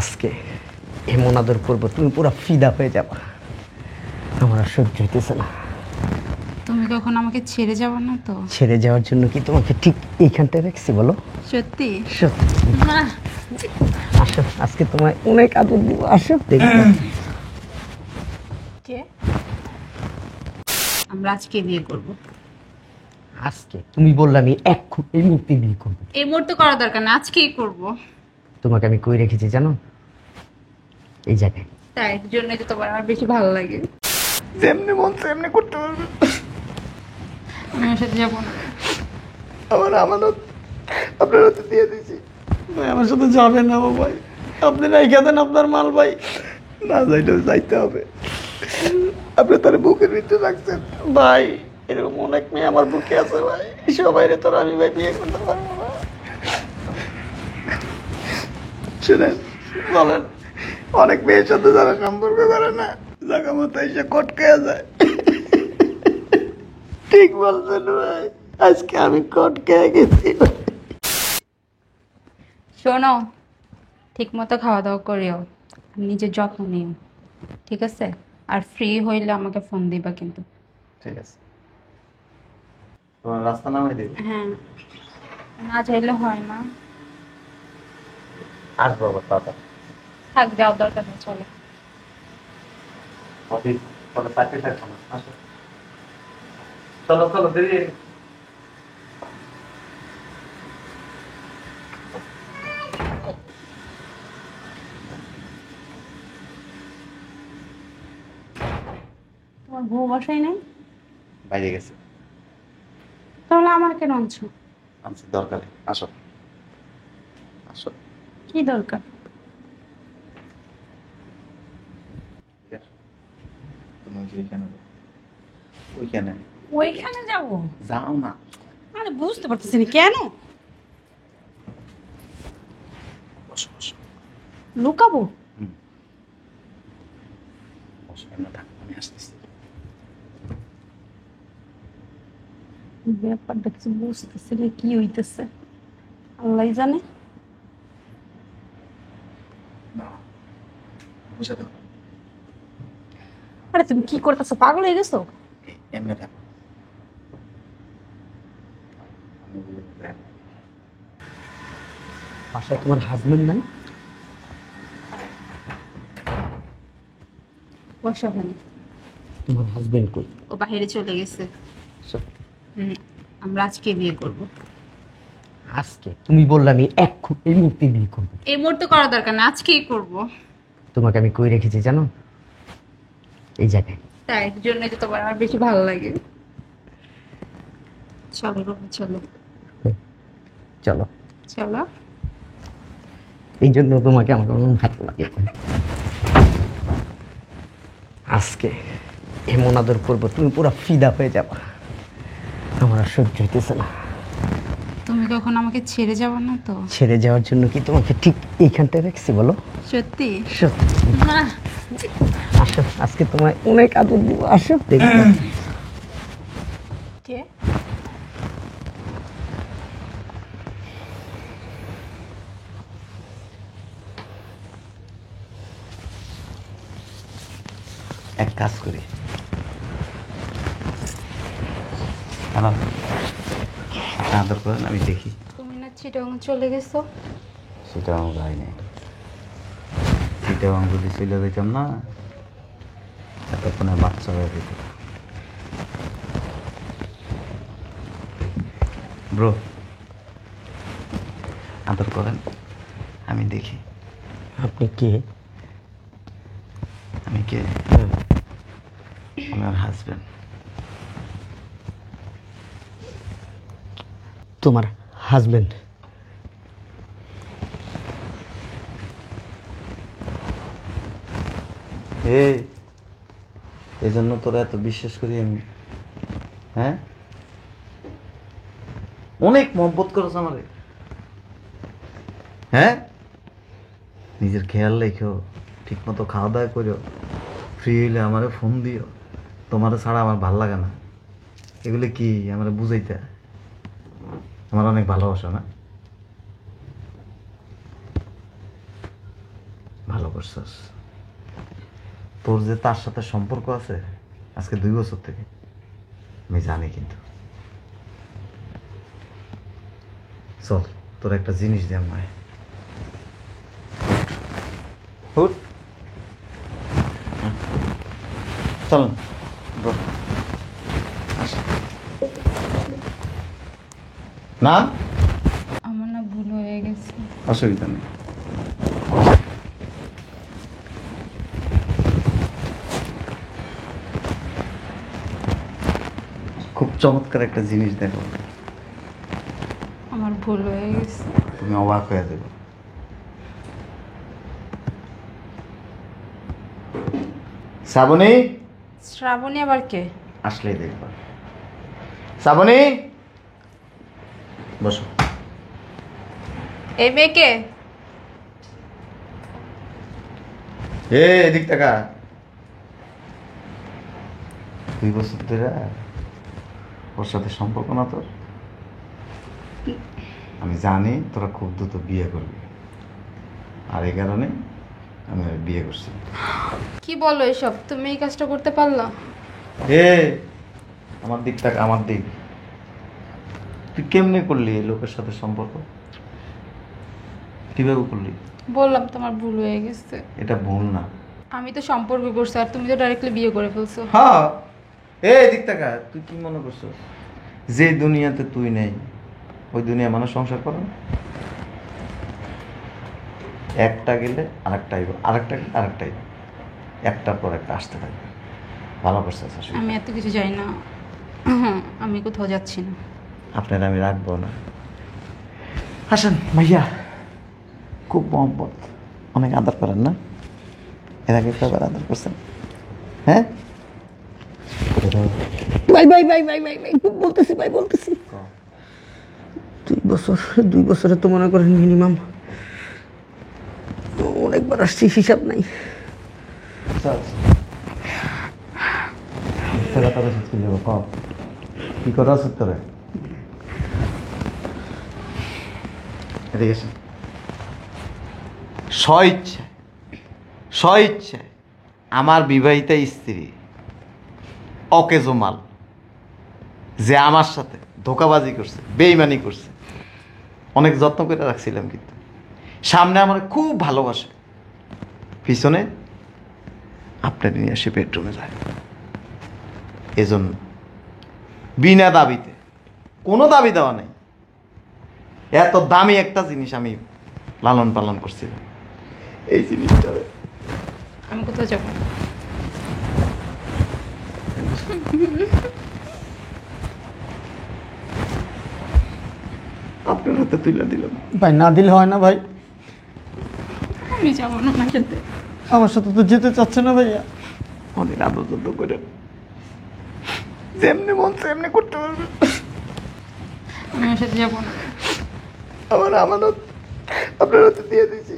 আজকে এমন আদর করবো তুমি পুরো ফিদা হয়ে যাবা। আমার আর সহ্য হইতেছে না। তুমি কখন আমাকে ছেড়ে যাবে না তো? ছেড়ে যাওয়ার জন্য কি তোমাকে ঠিক এইখানটায় রাখছি বলো? সত্যি? সত্যি। আসো, আজকে তোমায় অনেক আদর দিব। আসো দেখবে। কে? আমরা আজকে বিয়ে করব। আজকে তুমি বললে আমি এই মুহূর্তে বিয়ে করবো। এই মুহূর্তে করা দরকার না, আজকেই করব। তোমাকে আমি কই রেখেছি জানো? এই জায়গায়। তাই জন্যই তো তোমার আমার বেশি ভালো লাগে। যেমনি মন তেমনি করতে পারবে। আমি ওর সাথে যাবো না। আমার আমানত আপনার হাতে দিয়ে দিয়েছি। ভাই আমার সাথে যাবেন না ভাই, আপনি রেখে দেন আপনার মাল ভাই। না যাইলেও যাইতে হবে। আপনি তার বুকের ভিতরে রাখছেন। ভাই এরকম অনেক মেয়ে আমার বুকে আছে ভাই, সবাইরে তোর আমি ভাই বিয়ে করতে পারবো না। শুনেন, বলেন। অনেক মেয়ের সাথে যারা সম্পর্ক করে না, জায়গা মতো এসে কটকে যায়। ঠিক বলছেন ভাই, আজকে আমি কটকে গেছি। শোনো, ঠিক মতো খাওয়া দাওয়া করিও, নিজের যত্ন নিও, ঠিক আছে? আর ফ্রি হইলে আমাকে ফোন দিবা কিন্তু। ঠিক আছে, তোমার রাস্তা নামাই দিবি। হ্যাঁ, না চাইলে হয় না। আসবো আবার তাড়াতাড়ি। থাক, যাও, দরকার নেই, চলো। অফিস পরে চাকরি থাকবো না, আসো। চলো চলো দেরি। তোমার বউ বাসায় নেই? বাইরে গেছে। তাহলে আমার কেন আনছো? আনছি দরকারে, আসো আসো। কি দরকার? তুমি ওইখানে ওইখানে ওইখানে যাবো? যাও না। আরে বুঝতে পারতেছি না কেন। বসো বসো। লুকাবো? বসো, এমনি থাকো, আমি আসতেছি। ব্যাপারটা কিছু বুঝতেছি না, কি হইতেছে আল্লাহ জানে। বুঝে দাও। আরে তুমি কি করতেছো, পাগল হয়ে গেছো? এমনি থাকো। আমি বলে দিলাম। বাসায় তোমার হাজবেন্ড নাই? বসো ওখানে। তোমার হাজবেন্ড কই? ও বাইরে চলে গেছে। সত্যি? আমরা আজকে বিয়ে করব। আজকে তুমি বললে আমি এই মুহূর্তে বিয়ে করবো। এই মুহূর্তে করা দরকার না, আজকেই করব। তোমাকে আমি কই রেখেছি জানো? এই জায়গায়। তাই জন্যই তো তোমার আমার বেশি ভালো লাগে। চলো বাবা, চলো। চলো। চলো। এই জন্য তোমাকে আমার অনেক ভালো লাগে। আজকে এমন আদর করবো তুমি পুরো ফিদা হয়ে যাবা। আমার আর সহ্য হইতেছে না। তুমি কখন আমাকে ছেড়ে যাবে না তো? ছেড়ে যাওয়ার জন্য কি তোমাকে ঠিক এইখানটায় রাখছি বলো? সত্যি? সত্যি। আসো, আজকে তোমায় অনেক আদর দিব। আসো দেখবে। কে? এক কাজ করি, আদর করেন, আমি দেখি। তুমি না চিটাং চলে গেছো? সেটা আমার গায়ে নেই। সেটা আমি যদি চলে যেতাম না, এতক্ষণে বাচ্চা হয়ে যেত। ব্রো, আদর করেন, আমি দেখি। আপনি কে? আমি কে? আমার হাজব্যান্ড। তোমার হাজবেন্ড? এই জন্য তোরা এত বিশ্বাস করি আমি, হ্যাঁ? অনেক মহব্বত করছ আমারে, হ্যাঁ? নিজের খেয়াল রেখো, ঠিক মতো খাওয়া দাওয়া করো, ফ্রি হইলে আমারে ফোন দিও। তোমার ছাড়া আমার ভাল লাগে না। এগুলো কি আমার বুঝাইতে? আমার অনেক ভালোবাসা না? করছস। তোর যে তার সাথে সম্পর্ক আছে আজকে 2 বছর থেকে আমি জানি, কিন্তু চল তোর একটা জিনিস দিয়ে আমায় হুট চল না, আমার না ভুল হয়ে গেছে। অসুবিধা নেই। খুব চমৎকার একটা জিনিস দেখো, আমার ভুল হয়ে গেছে। তুমি অবাক হয়ে যাবে। শ্রাবণী, শ্রাবণী আবার কে? আসলেই দেখবা। শ্রাবণী, বসো। এই মেয়ে কে? এদিক টাকা 2 বছর ধরে ওর সাথে সম্পর্ক না তোর? আমি জানি তোরা খুব দ্রুত বিয়ে করবি, আর এই কারণে আমি ওর বিয়ে করছি। কি বলো এসব? তুমি এই কাজটা করতে পারলা? আমার দিক টাকা, আমার দিক। তুই কেমনে করলি এই লোকের সাথে সম্পর্ক? কিভাবে করলি? বললাম তোমার ভুল হয়ে গেছে। এটা ভুল না। আমি তো সম্পর্ক করছি আর তুমি তো ডাইরেক্টলি বিয়ে করে ফেলছো। হ্যাঁ, দিক টাকা তুই কি মনে করছো যে দুনিয়াতে তুই নেই ওই দুনিয়া মানুষ সংসার করে না? একটা গেলে আরেকটা আইব, আরেকটা গেলে আরেকটা আইব, একটার পর একটা আসতে থাকবে। ভালো করছে। আমি এত কিছু জানি না, আমি কোথাও যাচ্ছি না। আপনার আমি রাখবো না। হাসান ভাইয়া খুব মহব্বত, অনেক আদর করেন না? এর আগে কবার আদর করছেন? হ্যাঁ ভাই ভাই ভাই ভাই ভাই ভাই বলতেছি ভাই, বলতেছি 2 বছরে তো মনে করেন মিনিমাম অনেকবার আসছি, হিসাব নাই। কি কথা আছে তোরে? এদিকে এসে স্বইচ্ছায় আমার বিবাহিতা স্ত্রী অকেজো মাল যে আমার সাথে ধোঁকাবাজি করছে, বেইমানি করছে, অনেক যত্ন করে রাখছিলাম, কিন্তু সামনে আমার খুব ভালোবাসে, পিছনে আপনার নিয়ে এসে বেডরুমে যায়। এজন্য বিনা দাবিতে, কোনো দাবি দেওয়া নেই, এত দামি একটা জিনিস আমি লালন পালন করছিলাম। এই জিনিসটা আমি কোথাও যাবো না। আপনার হাতে তুলে দিলাম। ভাই না দিলে হয় না ভাই, আমি যাবো না ওনার সাথে। আমার সাথে তো যেতে চাচ্ছে না ভাইয়া। অনেক আদর যত্ন করে যেমনি মন সেমনি করতে পারবে। আমি ওর সাথে যাবো না। আমার আমানত আপনার হাতে দিয়ে দিয়েছি।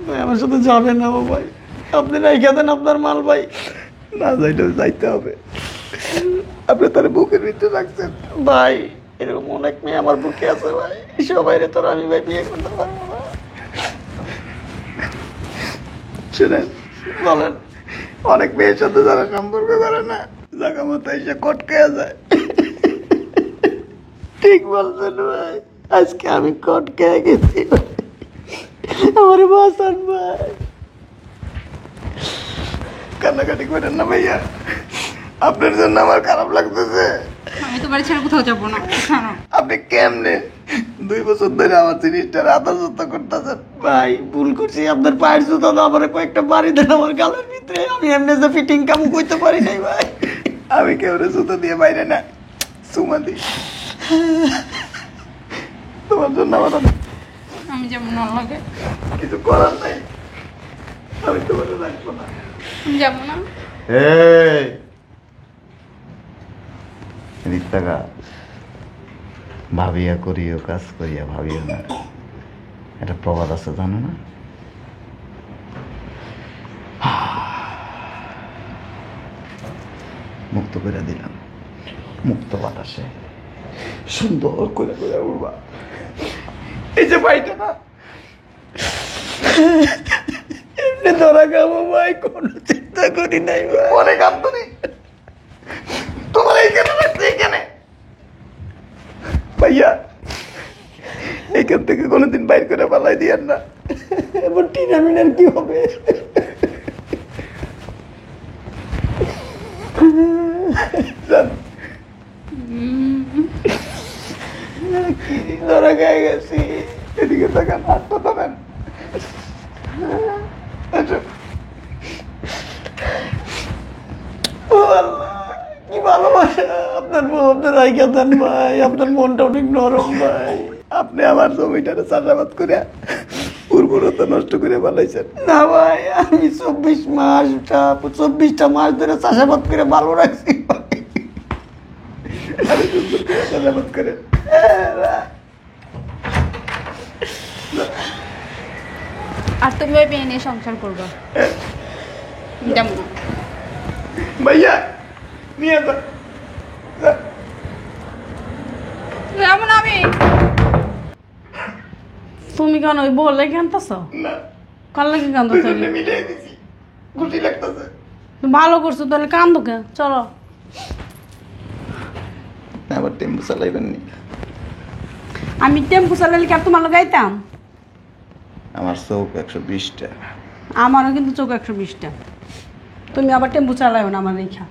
ভাই আমার সাথে যাবেন না ভাই, আপনি রেখে দেন আপনার মাল ভাই। না যাইলেও যাইতে হবে। আপনি তার বুকের ভিতরে রাখছেন। ভাই এরকম অনেক মেয়ে আমার বুকে আছে ভাই, সবাইরে তোর আমি ভাই বিয়ে করতে পারবো না। শুনেন, বলেন, অনেক মেয়ের সাথে যারা সম্পর্ক করে না, জায়গা মতো এসে কটকে যায়। ঠিক বলছেন ভাই, আজকে আমি কটকে গেছি আমার বাসান ভাই। কান্নাকাটি করেন না ভাইয়া, আপনার জন্য আমার খারাপ লাগতেছে। আমি তো বাড়ি ছেড়ে কোথাও যাবো না। ছাড়ো। আপনি কেমনে 2 বছর ধরে আমার জিনিসটার আদর যত্ন করতেছেন? ভাই ভুল করছি, আপনার পায়ের জুতা তো আমার কয়েকটা বাড়ি দেন আমার গালের ভিতরে, আমি এমনি যে ফিটিং কাম করতে পারি নাই ভাই। আমি কেউরে জুতো দিয়ে বাইরে না, চুমা দিই। তোমার জন্য আমার আর আমি যাবো না ওর লগে। কিছু করার নাই, আমি তোমার রাখবো না। আমি যাবো না। রিক্তাকা ভাবিয়া করিও কাজ করিয়া ভাবিও না, এটা প্রবাদ আছে জানো না? মুক্ত করে দিলাম, মুক্ত বাতাসে সুন্দর করে করে উড়বা। এই যে বাড়িটা না, কেমনে ধরা খাবো ভাই, কোনো চিন্তা করি নাই ভাই। পরে কাম করি তোমার এইখানে রাখছে এখানে ভাইয়া এখান থেকে কোনোদিন বাইর করে পালাই দিয়েন না, এবার টিনামিনার কি হবে? যান। কি ধরা খেয়ে গেছি, এদিকে তাকান, হাতটা ধরেন। আচ্ছা। ও আল্লাহ, কি ভালোবাসা আপনার বউ, আপনার আইকা দেন ভাই, আপনার মনটা অনেক নরম ভাই। আপনি আমার জমিটারে চাষাবাদ করে উর্বরতা নষ্ট করে বানাইছেন না ভাই। আমি 24টা মাস ধরে চাষাবাদ করে ভালো রাখছি ভাই। আমি সুন্দর করে চাষাবাদ করে আর তুমি ওই মেয়ে নিয়ে সংসার করবা যেমন ভাইয়া নিয়ে যা। যেমন আমি তুমি কেন ওই বললে কেনতেছ? না, কাল লাগে কান্দো তাহলে? মিটাই দিছি, খুশি লাগতেছে। ভালো করছো তাহলে, কান্দো কে? চলো। আবার টেম্পু চালাইবেন নি? আমি টেম্পু চালালে কি আর তোমার লাগাইতাম? আমার চোখ 120টা। আমারও কিন্তু চোখ 120টা। তুমি আবার টেম্পু চালাইও না আমার রেখা।